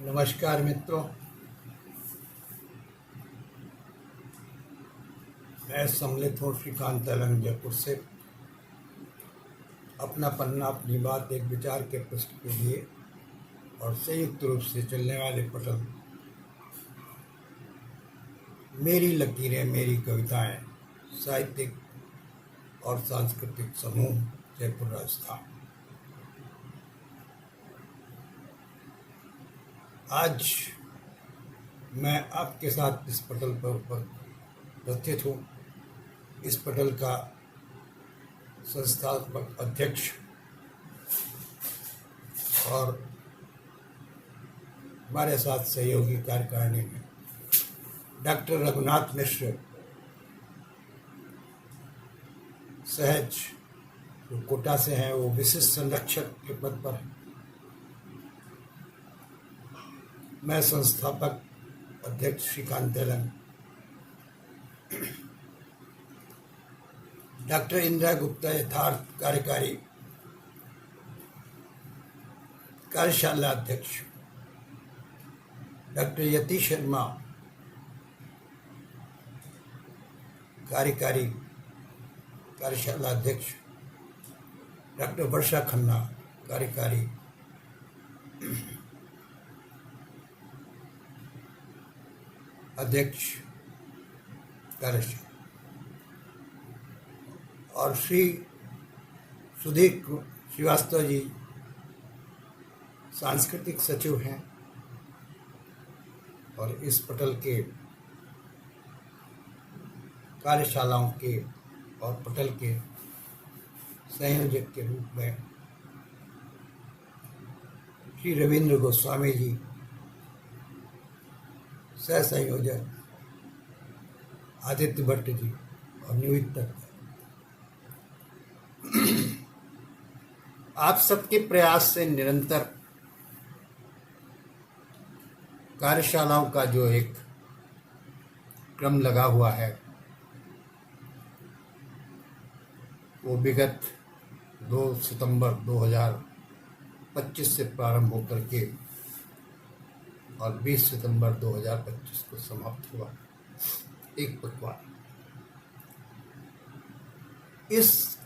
नमस्कार मित्रों, मैं सम्मिलित हूँ श्रीकांत तेलंग जयपुर से। अपना पन्ना, अपनी बात एक विचार के पृष्ठ के लिए और संयुक्त रूप से चलने वाले पटल मेरी लकीरें मेरी कविताएं, साहित्यिक और सांस्कृतिक समूह जयपुर राजस्थान। आज मैं आपके साथ इस पटल पर उपस्थित हूँ। इस पटल का संस्थापक अध्यक्ष और हमारे साथ सहयोगी कार्यकारिणी में डॉक्टर रघुनाथ मिश्र सहज जो कोटा से हैं, वो विशिष्ट संरक्षक के पद पर हैं। मैं संस्थापक अध्यक्ष श्रीकांत तेलंग, डॉक्टर इंदिरा गुप्ता यथार्थ कार्यकारी कार्यशाला अध्यक्ष, डॉक्टर यति शर्मा कार्यकारी कार्यशाला अध्यक्ष, डॉक्टर वर्षा खन्ना कार्यकारी अध्यक्ष कार्यशाला, और श्री सुधीर श्रीवास्तव जी सांस्कृतिक सचिव हैं और इस पटल के कार्यशालाओं के और पटल के संयोजक के रूप में श्री रविंद्र गोस्वामी जी सह संयोजक, आदित्य भट्ट जी और निवित्तक। आप सबके प्रयास से निरंतर कार्यशालाओं का जो एक क्रम लगा हुआ है, वो विगत 2 सितंबर 2025 से प्रारंभ होकर के और 20 सितंबर 2025 को समाप्त हुआ। एक पखवाड़ा। इस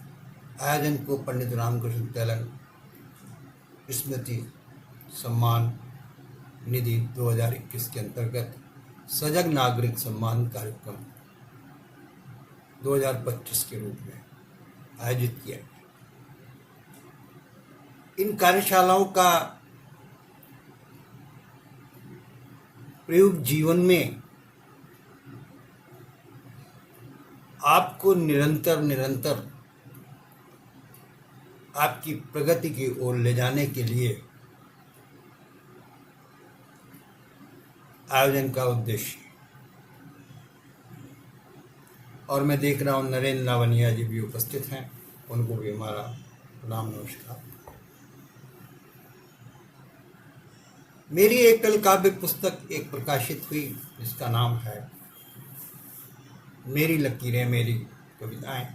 आयोजन को पंडित रामकृष्ण तेलंग स्मृति सम्मान निधि 2021 के अंतर्गत सजग नागरिक सम्मान कार्यक्रम 2025 के रूप में आयोजित किया गया। इन कार्यशालाओं का प्रयोग जीवन में आपको निरंतर आपकी प्रगति की ओर ले जाने के लिए आयोजन का उद्देश्य। और मैं देख रहा हूँ नरेंद्र लावनिया जी भी उपस्थित हैं, उनको भी हमारा प्रणाम नमस्कार। मेरी एकल काव्य पुस्तक एक प्रकाशित हुई जिसका नाम है मेरी लकीरें मेरी कविताएं।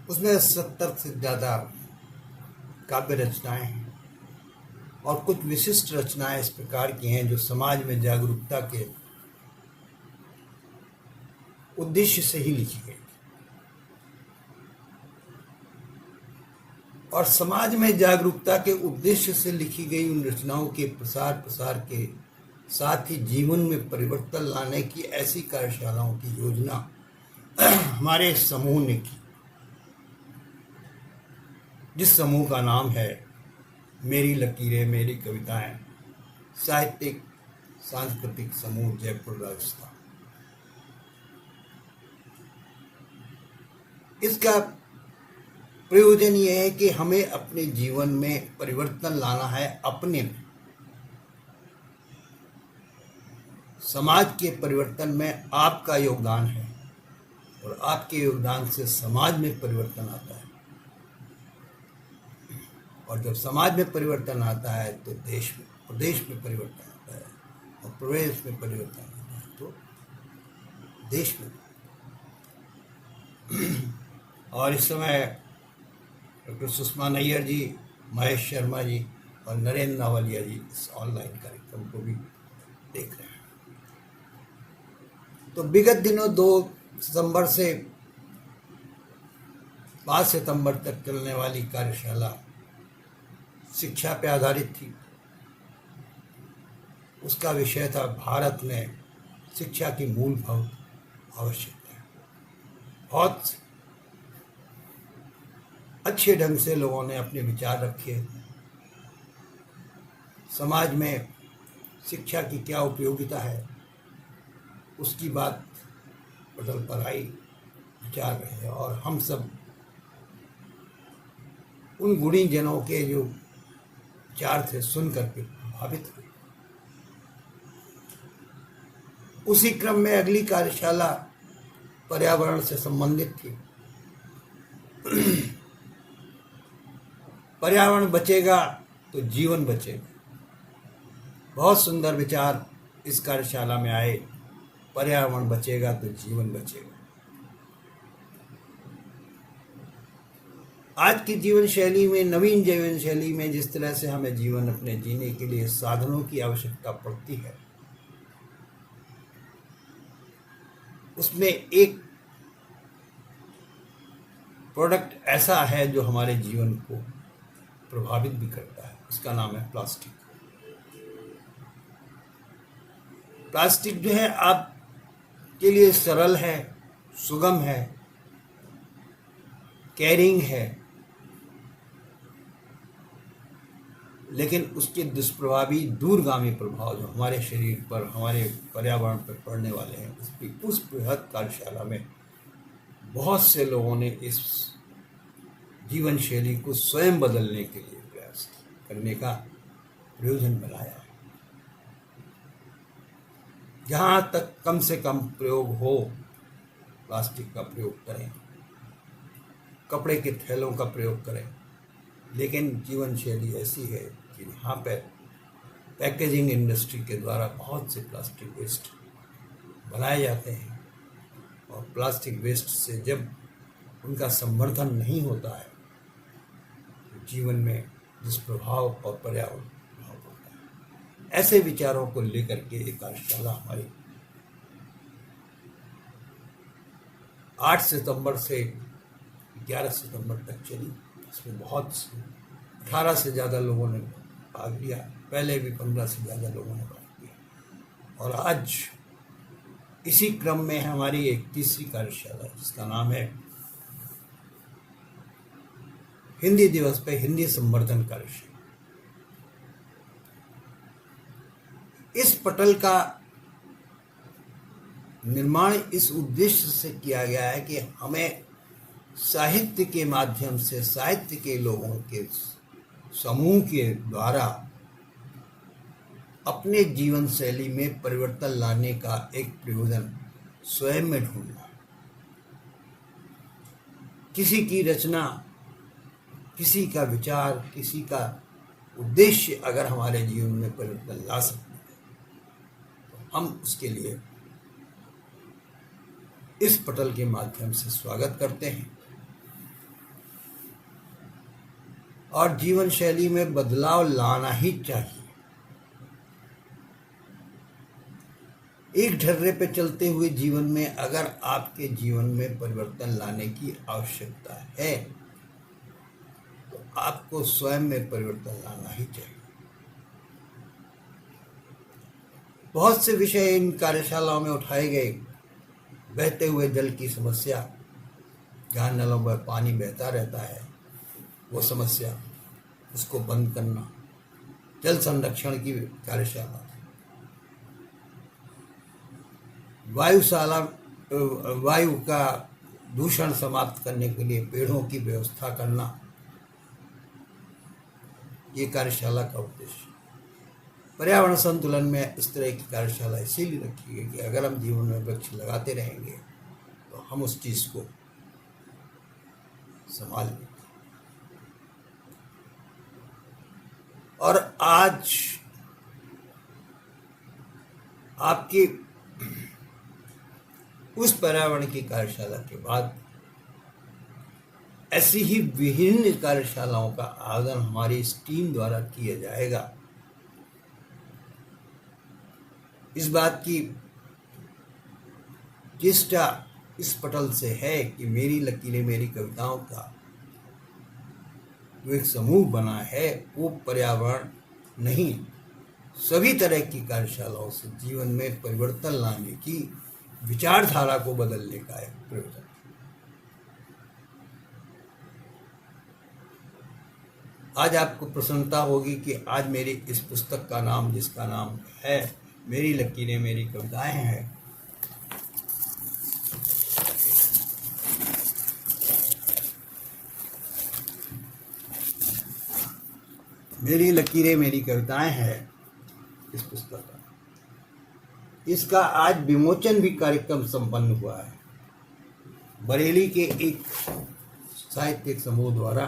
उसमें 70 से ज़्यादा काव्य रचनाएं हैं और कुछ विशिष्ट रचनाएं इस प्रकार की हैं जो समाज में जागरूकता के उद्देश्य से ही लिखी गई और समाज में जागरूकता के उद्देश्य से लिखी गई उन रचनाओं के प्रसार के साथ ही जीवन में परिवर्तन लाने की ऐसी कार्यशालाओं की योजना हमारे समूह ने की, जिस समूह का नाम है मेरी लकीरें मेरी कविताएं, साहित्यिक सांस्कृतिक समूह जयपुर राजस्थान। इसका प्रयोजन यह है कि हमें अपने जीवन में परिवर्तन लाना है, अपने में समाज के परिवर्तन में आपका योगदान है और आपके योगदान से समाज में परिवर्तन आता है और जब समाज में परिवर्तन आता है तो प्रदेश में परिवर्तन आता है और प्रदेश में परिवर्तन आता है तो देश में। और इस समय डॉक्टर सुषमा नैयर जी महेश शर्मा जी और नरेंद्र नावलिया जी इस ऑनलाइन कार्यक्रम को भी देख रहे हैं। तो विगत दिनों 2 सितंबर से 5 सितंबर तक चलने वाली कार्यशाला शिक्षा पर आधारित थी। उसका विषय था भारत में शिक्षा की मूलभूत आवश्यकता। बहुत अच्छे ढंग से लोगों ने अपने विचार रखे। समाज में शिक्षा की क्या उपयोगिता है उसकी बात पटल पर आई, विचार रहे, और हम सब उन गुणी जनों के जो विचार थे सुन करके प्रभावित हुए। उसी क्रम में अगली कार्यशाला पर्यावरण से संबंधित थी। पर्यावरण बचेगा तो जीवन बचेगा। बहुत सुंदर विचार इस कार्यशाला में आए। पर्यावरण बचेगा तो जीवन बचेगा। आज की जीवन शैली में, नवीन जीवन शैली में जिस तरह से हमें जीवन अपने जीने के लिए साधनों की आवश्यकता पड़ती है, उसमें एक प्रोडक्ट ऐसा है जो हमारे जीवन को प्रभावित भी करता है। उसका नाम है प्लास्टिक। प्लास्टिक जो है आपके लिए सरल है, सुगम है, कैरिंग है, लेकिन उसके दुष्प्रभावी, दूरगामी प्रभाव जो हमारे शरीर पर, हमारे पर्यावरण पर पड़ने वाले हैं, उस बृहद कार्यशाला में बहुत से लोगों ने इस जीवन शैली को स्वयं बदलने के लिए प्रयास करने का प्रयोजन बनाया। जहाँ तक कम से कम प्रयोग हो प्लास्टिक का प्रयोग करें, कपड़े के थैलों का प्रयोग करें। लेकिन जीवन शैली ऐसी है कि यहाँ पर पैकेजिंग इंडस्ट्री के द्वारा बहुत से प्लास्टिक वेस्ट बनाए जाते हैं, और प्लास्टिक वेस्ट से जब उनका संवर्धन नहीं होता है तो जीवन में दुष्प्रभाव और पर्यावरण प्रभाव पड़ता है। ऐसे विचारों को लेकर के एक कार्यशाला हमारी 8 सितंबर से 11 सितंबर तक चली। इसमें बहुत 18 से ज़्यादा लोगों ने भाग लिया। पहले भी 15 से ज़्यादा लोगों ने भाग लिया। और आज इसी क्रम में हमारी एक तीसरी कार्यशाला जिसका नाम है हिंदी दिवस पे हिंदी संवर्धन कार्यशाला। इस पटल का निर्माण इस उद्देश्य से किया गया है कि हमें साहित्य के माध्यम से, साहित्य के लोगों के समूह के द्वारा अपने जीवन शैली में परिवर्तन लाने का एक प्रयोजन स्वयं में ढूंढना। किसी की रचना, किसी का विचार, किसी का उद्देश्य अगर हमारे जीवन में परिवर्तन ला सकते हैं तो हम उसके लिए इस पटल के माध्यम से स्वागत करते हैं। और जीवन शैली में बदलाव लाना ही चाहिए। एक ढर्रे पे चलते हुए जीवन में अगर आपके जीवन में परिवर्तन लाने की आवश्यकता है तो आपको स्वयं में परिवर्तन लाना ही चाहिए। बहुत से विषय इन कार्यशालाओं में उठाए गए। बहते हुए जल की समस्या, जहाँ नलों में पानी बहता रहता है वो समस्या, उसको बंद करना, जल संरक्षण की कार्यशाला, वायु का दूषण समाप्त करने के लिए पेड़ों की व्यवस्था करना, ये कार्यशाला का उद्देश्य। पर्यावरण संतुलन में इस तरह की कार्यशाला इसीलिए रखी है कि अगर हम जीवन में वृक्ष लगाते रहेंगे तो हम उस चीज को संभाल लेंगे। और आज आपकी उस पर्यावरण की कार्यशाला के बाद ऐसी ही विभिन्न कार्यशालाओं का आयोजन हमारी इस टीम द्वारा किया जाएगा। इस बात की चेष्टा इस पटल से है कि मेरी लकीरें मेरी कविताओं का जो एक समूह बना है वो पर्यावरण नहीं, सभी तरह की कार्यशालाओं से जीवन में परिवर्तन लाने की विचारधारा को बदलने का एक प्रयोजन। आज आपको प्रसन्नता होगी कि आज मेरी इस पुस्तक का नाम, जिसका नाम है मेरी लकीरें मेरी कविताएं हैं, मेरी लकीरें मेरी कविताएं हैं, इस पुस्तक का इसका आज विमोचन भी कार्यक्रम संपन्न हुआ है। बरेली के एक साहित्यिक समूह द्वारा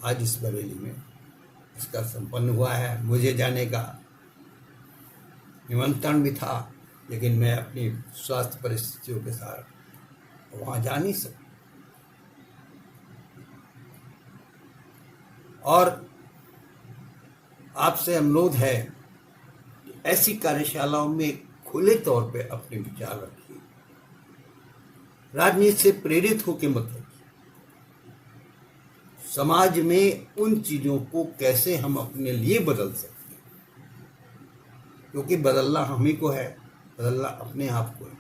आज इस बरेली में इसका संपन्न हुआ है। मुझे जाने का निमंत्रण भी था, लेकिन मैं अपनी स्वास्थ्य परिस्थितियों के साथ वहाँ जा नहीं सकता। और आपसे अनुरोध है कि ऐसी कार्यशालाओं में खुले तौर पे अपने विचार रखिए, राजनीति से प्रेरित होकर मत रखिए। समाज में उन चीजों को कैसे हम अपने लिए बदल सकते हैं, क्योंकि बदलना हम ही को है, बदलना अपने आप को है।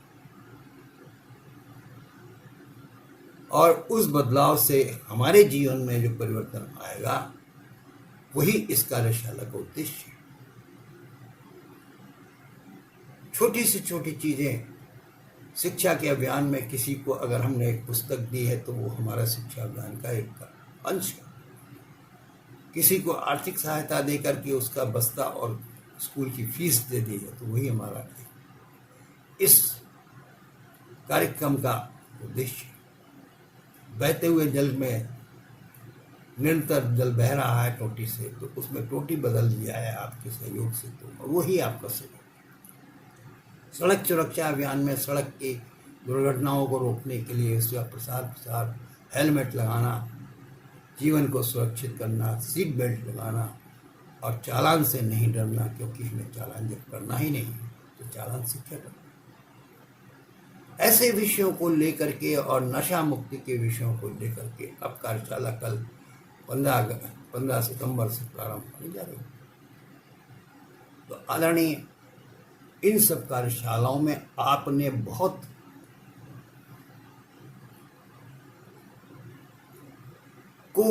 और उस बदलाव से हमारे जीवन में जो परिवर्तन आएगा वही इस कार्यशाला का उद्देश्य है। छोटी से छोटी चीजें, शिक्षा के अभियान में किसी को अगर हमने एक पुस्तक दी है तो वो हमारा शिक्षा अभियान का एक अंश है। किसी को आर्थिक सहायता देकर के उसका बस्ता और स्कूल की फीस दे दी है तो वही हमारा इस कार्यक्रम का उद्देश्य है। बहते हुए जल में निरंतर जल बह रहा है टोटी से, तो उसमें टोटी बदल दिया है आपके सहयोग से, तो वही आपका सहयोग। सड़क सुरक्षा अभियान में सड़क की दुर्घटनाओं को रोकने के लिए उसका प्रसार हेलमेट लगाना, जीवन को सुरक्षित करना, सीट बेल्ट लगाना और चालान से नहीं डरना, क्योंकि हमें चालान जब करना ही नहीं तो चालान से क्या करना। ऐसे विषयों को लेकर के और नशा मुक्ति के विषयों को लेकर के अब कार्यशाला कल 15 सितंबर से प्रारंभ होने जा रही है। तो आदरणीय, इन सब कार्यशालाओं में आपने बहुत को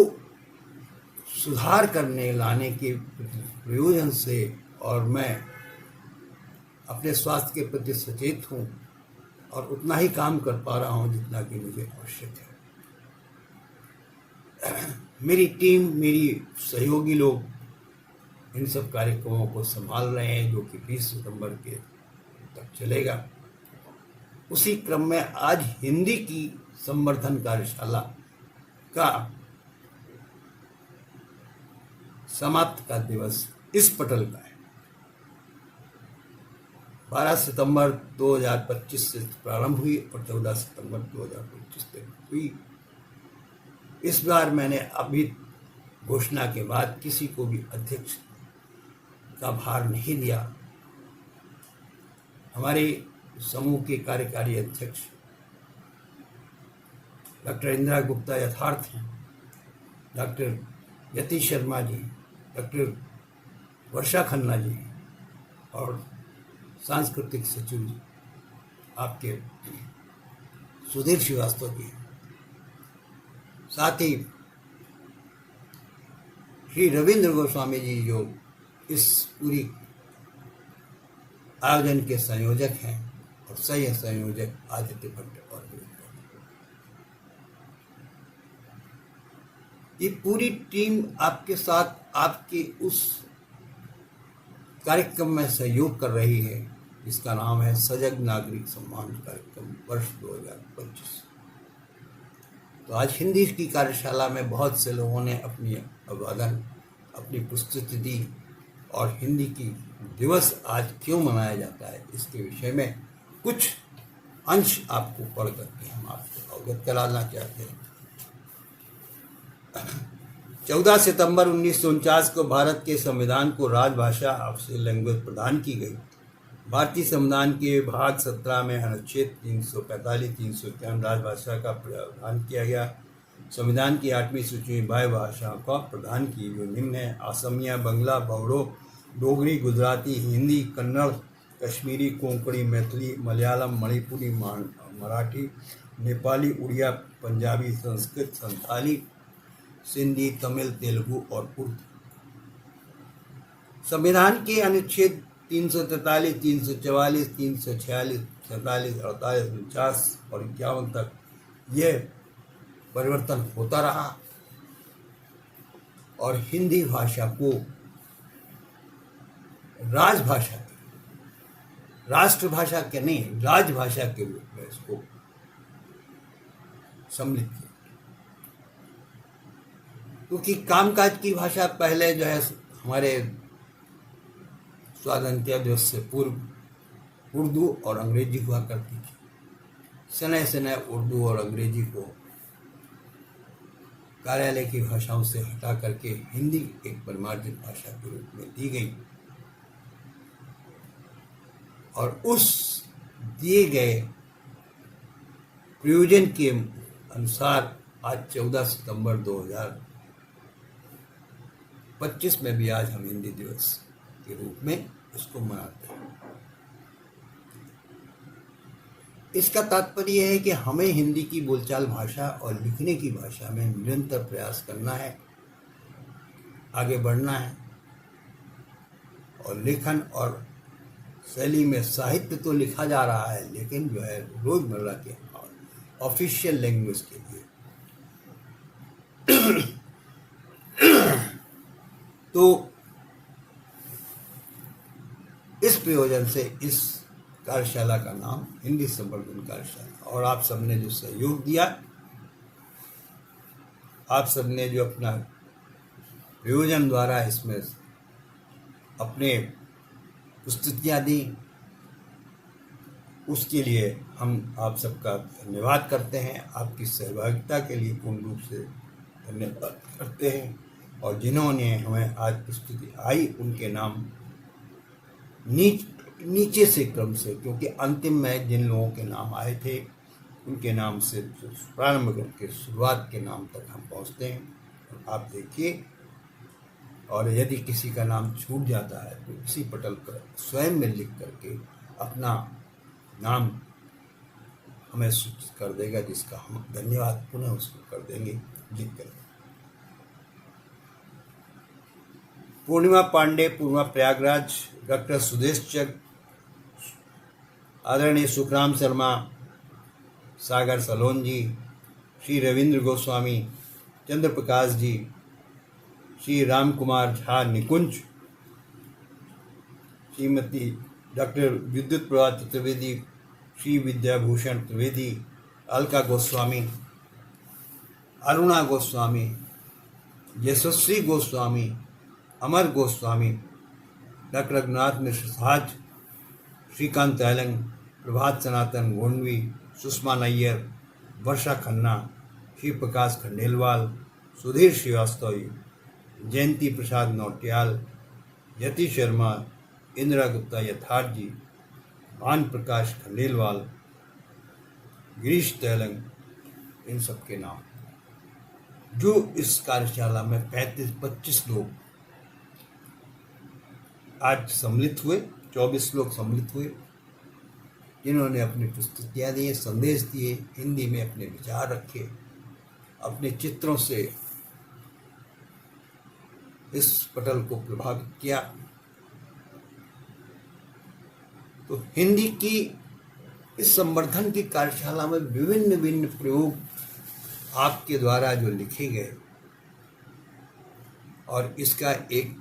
सुधार करने लाने के प्रयोजन से, और मैं अपने स्वास्थ्य के प्रति सचेत हूँ और उतना ही काम कर पा रहा हूँ जितना कि मुझे आवश्यक है। मेरी टीम, मेरी सहयोगी लोग इन सब कार्यक्रमों को संभाल रहे हैं, जो कि 20 सितंबर के तक चलेगा। उसी क्रम में आज हिंदी की संवर्धन कार्यशाला का समाप्त का दिवस इस पटल का है। 12 सितंबर 2025 से प्रारंभ हुई और 14 सितंबर 2025 तक हुई। इस बार मैंने अभी घोषणा के बाद किसी को भी अध्यक्ष का भार नहीं दिया। हमारे समूह के कार्यकारी अध्यक्ष डॉक्टर इंदिरा गुप्ता यथार्थ हैं, डॉक्टर यति शर्मा जी, डॉक्टर वर्षा खन्ना जी और सांस्कृतिक सचिव आपके सुधीर श्रीवास्तव जी, साथ ही श्री रविंद्र गोस्वामी जी जो इस पूरी आयोजन के संयोजक हैं, और सह संयोजक आदित्य भट्ट और ये पूरी टीम आपके साथ आपके उस कार्यक्रम में सहयोग कर रही है जिसका नाम है सजग नागरिक सम्मान कार्यक्रम वर्ष 2025। तो आज हिंदी की कार्यशाला में बहुत से लोगों ने अपनी अभिवादन, अपनी प्रस्तुति दी, और हिंदी की दिवस आज क्यों मनाया जाता है इसके विषय में कुछ अंश आपको पढ़ करके हम आपको अवगत कराना चाहते हैं। 14 सितंबर 1949 को भारत के संविधान को राजभाषा ऑफिशियल लैंग्वेज प्रदान की गई। भारतीय संविधान के भाग 17 में अनुच्छेद 345-351 राजभाषा का प्रावधान किया गया। संविधान की 8वीं सूची में बाह्य भाषाओं का प्रदान की, जो निम्न है: असमिया, बंगला, बोडो, डोगरी, गुजराती, हिंदी, कन्नड़, कश्मीरी, कोंकणी, मैथिली, मलयालम, मणिपुरी, मराठी, नेपाली, उड़िया, पंजाबी, संस्कृत, संथाली, सिंधी, तमिल, तेलुगु और उर्दू। संविधान के अनुच्छेद 343, 344, 346, 47, 48, 49 और 51 तक यह परिवर्तन होता रहा और हिंदी भाषा को राजभाषा, राष्ट्रभाषा के नहीं, राजभाषा के रूप में इसको सम्मिलित किया, क्योंकि कामकाज की भाषा पहले जो है हमारे स्वाधीनता दिवस से पूर्व उर्दू और अंग्रेजी हुआ करती थी। सने सने उर्दू और अंग्रेजी को कार्यालय की भाषाओं से हटा करके हिंदी एक परिमार्जित भाषा के रूप में दी गई और उस दिए गए प्रयोजन के अनुसार आज 14 सितंबर 2025 में भी आज हम हिंदी दिवस के रूप में इसको मनाते हैं। इसका तात्पर्य है कि हमें हिंदी की बोलचाल भाषा और लिखने की भाषा में निरंतर प्रयास करना है, आगे बढ़ना है और लेखन और शैली में साहित्य तो लिखा जा रहा है, लेकिन जो है रोजमर्रा के ऑफिशियल लैंग्वेज के लिए तो इस प्रयोजन से इस कार्यशाला का नाम हिंदी संवर्धन कार्यशाला, और आप सबने जो सहयोग दिया, आप सबने जो अपना प्रयोजन द्वारा इसमें अपने प्रस्तुतियाँ दी, उसके लिए हम आप सबका धन्यवाद करते हैं। आपकी सहभागिता के लिए पूर्ण रूप से धन्यवाद करते हैं और जिन्होंने हमें आज प्रस्तुति आई उनके नाम नीचे से क्रम से, क्योंकि अंतिम में जिन लोगों के नाम आए थे उनके नाम से प्रारंभ करके शुरुआत के नाम तक हम पहुंचते हैं। आप देखिए, और यदि किसी का नाम छूट जाता है तो इसी पटल पर स्वयं में लिख करके अपना नाम हमें सूचित कर देगा, जिसका हम धन्यवाद पुनः उसको कर देंगे लिख कर। पूर्णिमा पांडे, पूर्णिमा प्रयागराज, डॉक्टर सुदेश चक, आदरणीय सुखराम शर्मा, सागर सलोन जी, श्री रविंद्र गोस्वामी, चंद्र प्रकाश जी, श्री राम कुमार झा निकुंज, श्रीमती डॉक्टर विद्युत प्रभा चतुर्वेदी, श्री विद्याभूषण त्रिवेदी, अलका गोस्वामी, अरुणा गोस्वामी, यशस्वी गोस्वामी, अमर गोस्वामी, डॉक्टर रघुनाथ मिश्र साज, श्रीकांत तेलंग, प्रभात सनातन गोंडवी, सुषमा नैयर, वर्षा खन्ना, श्री प्रकाश खंडेलवाल, सुधीर श्रीवास्तव, जयंती प्रसाद नौटियाल, यति शर्मा, इंदिरा गुप्ता यथार्थ जी, भान प्रकाश खंडेलवाल, गिरीश तेलंग, इन सबके नाम जो इस कार्यशाला में 35-25 लोग आज सम्मिलित हुए, 24 लोग सम्मिलित हुए, जिन्होंने अपनी प्रस्तुतियाँ दी, संदेश दिए, हिंदी में अपने विचार रखे, अपने चित्रों से इस पटल को प्रभावित किया। तो हिंदी की इस संवर्धन की कार्यशाला में विभिन्न विभिन्न प्रयोग आपके द्वारा जो लिखे गए, और इसका एक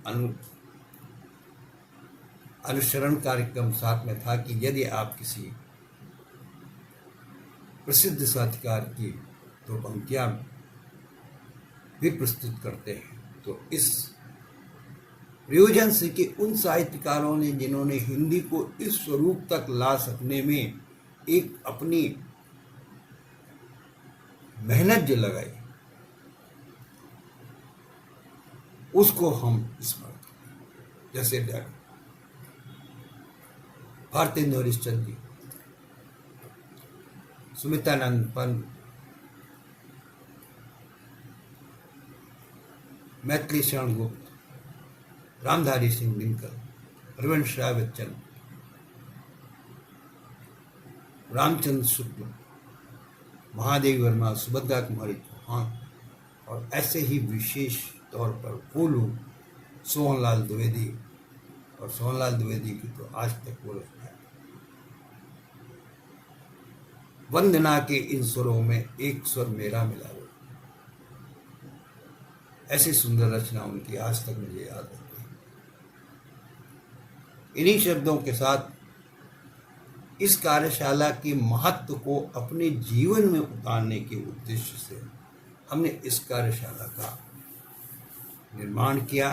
अनुसरण कार्यक्रम साथ में था कि यदि आप किसी प्रसिद्ध साहित्यकार की तो पंक्तियां भी प्रस्तुत करते हैं, तो इस प्रयोजन से कि उन साहित्यकारों ने जिन्होंने हिंदी को इस स्वरूप तक ला सकने में एक अपनी मेहनत जो लगाई, उसको हम स्मरण करें। जैसे भारतेंदु हरिश्चंद्र जी, सुमित्रानंद पंत, मैथिली शरण गुप्त, रामधारी सिंह दिनकर, हरिवंश राय बच्चन, रामचंद्र शुक्ल, महादेव वर्मा, सुभद्रा कुमारी चौहान, और ऐसे ही विशेष तौर पर वो लोग, सोहनलाल द्विवेदी, और सोहनलाल द्विवेदी की तो आज तक वो रचना है। वंदना के इन स्वरों में एक स्वर मेरा मिला हो, ऐसी सुंदर रचना उनकी आज तक मुझे याद रहती है। इन्हीं शब्दों के साथ इस कार्यशाला के महत्व को अपने जीवन में उतारने के उद्देश्य से हमने इस कार्यशाला का निर्माण किया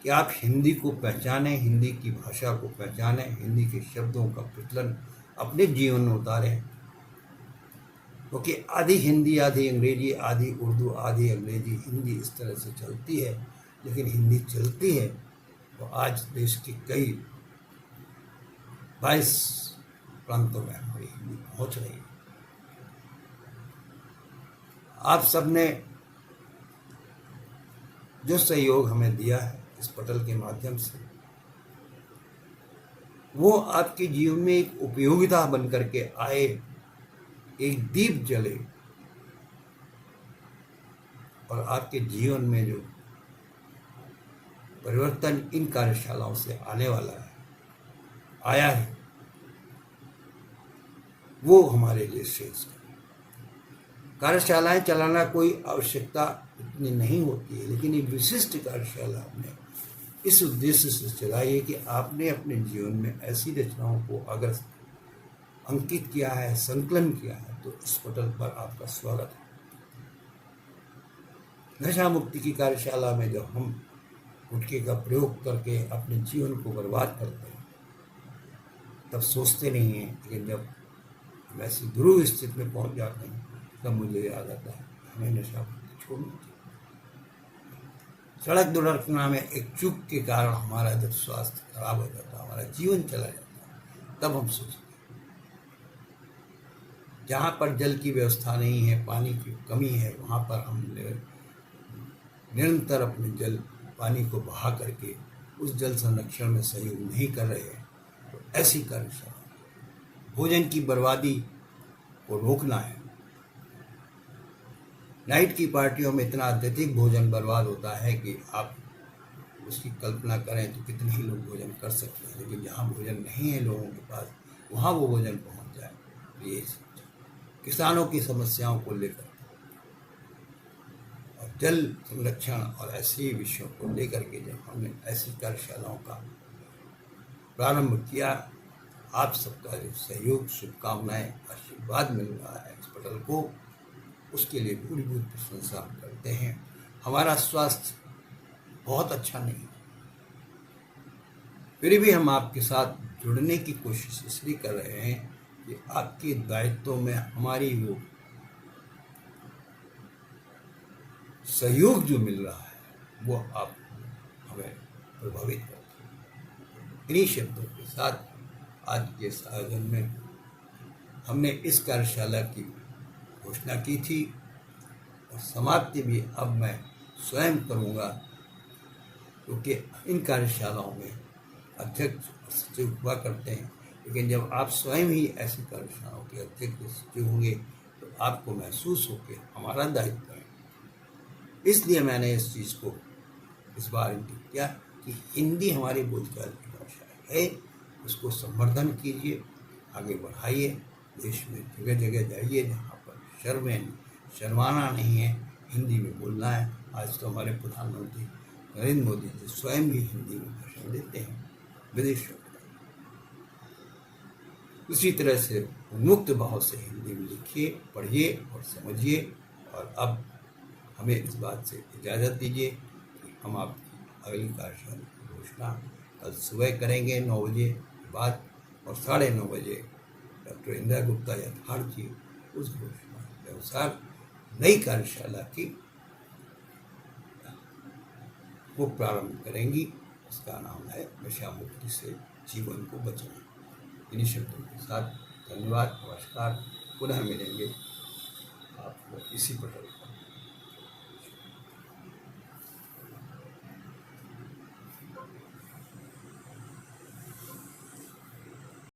कि आप हिंदी को पहचानें, हिंदी की भाषा को पहचानें, हिंदी के शब्दों का प्रचलन अपने जीवन में उतारें। क्योंकि आधी हिंदी, आधी अंग्रेजी, आधी उर्दू, आधी अंग्रेजी, हिंदी इस तरह से चलती है, लेकिन हिंदी चलती है तो आज देश के कई 22 प्रांतों में हमारी हिंदी पहुंच रही है। आप सबने जो सहयोग हमें दिया है इस पटल के माध्यम से, वो आपके जीवन में एक उपयोगिता बनकर के आए, एक दीप जले, और आपके जीवन में जो परिवर्तन इन कार्यशालाओं से आने वाला है, आया है, वो हमारे लिए श्रेष्ठ है। कार्यशालाएं चलाना कोई आवश्यकता इतनी नहीं होती है, लेकिन ये विशिष्ट कार्यशाला हमने इस उद्देश्य से चलाई है कि आपने अपने जीवन में ऐसी रचनाओं को अगर अंकित किया है, संकलन किया है, तो इस पटल पर आपका स्वागत है। नशा मुक्ति की कार्यशाला में जब हम गुटखे का प्रयोग करके अपने जीवन को बर्बाद करते हैं, तब सोचते नहीं हैं, लेकिन जब हम ऐसी ध्रुव स्थिति में पहुंच जाते हैं तब मुझे याद आता है हमें नशा मुक्ति छोड़नी चाहिए। सड़क दुर्घटना में एक चूक के कारण हमारा जब स्वास्थ्य खराब हो जाता है, हमारा जीवन चला जाता है, तब हम सोचते हैं। जहाँ पर जल की व्यवस्था नहीं है, पानी की कमी है, वहाँ पर हम निरंतर अपने पानी को बहा करके उस जल संरक्षण में सहयोग नहीं कर रहे हैं, तो ऐसी कार्यशाला भोजन की बर्बादी को रोकना है। नाइट की पार्टियों में इतना अत्यधिक भोजन बर्बाद होता है कि आप उसकी कल्पना करें तो कितने ही लोग भोजन कर सकते हैं, लेकिन जहाँ भोजन नहीं है लोगों के पास, वहाँ वो भोजन पहुँच जाए। ये किसानों की समस्याओं को लेकर और जल संरक्षण और ऐसे विषयों को लेकर के जब हमने ऐसी कार्यशालाओं का प्रारंभ किया, आप सबका जो सहयोग, शुभकामनाएं, आशीर्वाद मिल रहा है इस पटल को, उसके लिए पूरी पूरी प्रशंसा करते हैं। हमारा स्वास्थ्य बहुत अच्छा नहीं है, फिर भी हम आपके साथ जुड़ने की कोशिश इसलिए कर रहे हैं कि आपके दायित्वों में हमारी वो सहयोग जो मिल रहा है वो आप हमें प्रभावित करते हैं। इन्हीं शब्दों के साथ आज के इस आयोजन में हमने इस कार्यशाला की घोषणा की थी और समाप्ति भी अब मैं स्वयं करूंगा, क्योंकि इन कार्यशालाओं में अध्यक्ष और सचिव हुआ करते हैं, लेकिन जब आप स्वयं ही ऐसी कार्यशालाओं के अध्यक्ष और सचिव होंगे तो आपको महसूस हो कि हमारा दायित्व है। इसलिए मैंने इस चीज़ को इस बार इंगित किया कि हिंदी हमारी बोलचाल की भाषा है, उसको संवर्धन कीजिए, आगे बढ़ाइए, देश में जगह जगह जाइए जहाँ पर शर्माना नहीं है, हिंदी में बोलना है। आज तो हमारे प्रधानमंत्री नरेंद्र मोदी जी स्वयं भी हिंदी में भाषण देते हैं विदेशों में। उसी तरह से मुक्त भाव से हिंदी में लिखिए, पढ़िए और समझिए। और अब हमें इस बात से इजाज़त दीजिए कि हम आपकी अगली कार्यशाला की घोषणा कल सुबह करेंगे 9 बजे के बाद, और 9:30 बजे डॉक्टर इंदिरा गुप्ता यथार्थ जी उस घोषणा के अनुसार नई कार्यशाला की वो प्रारंभ करेंगी। उसका नाम है नशा मुक्ति से जीवन को बचाना। इन्हीं शब्दों के साथ धन्यवाद, नमस्कार। पुनः मिलेंगे आपको इसी पटल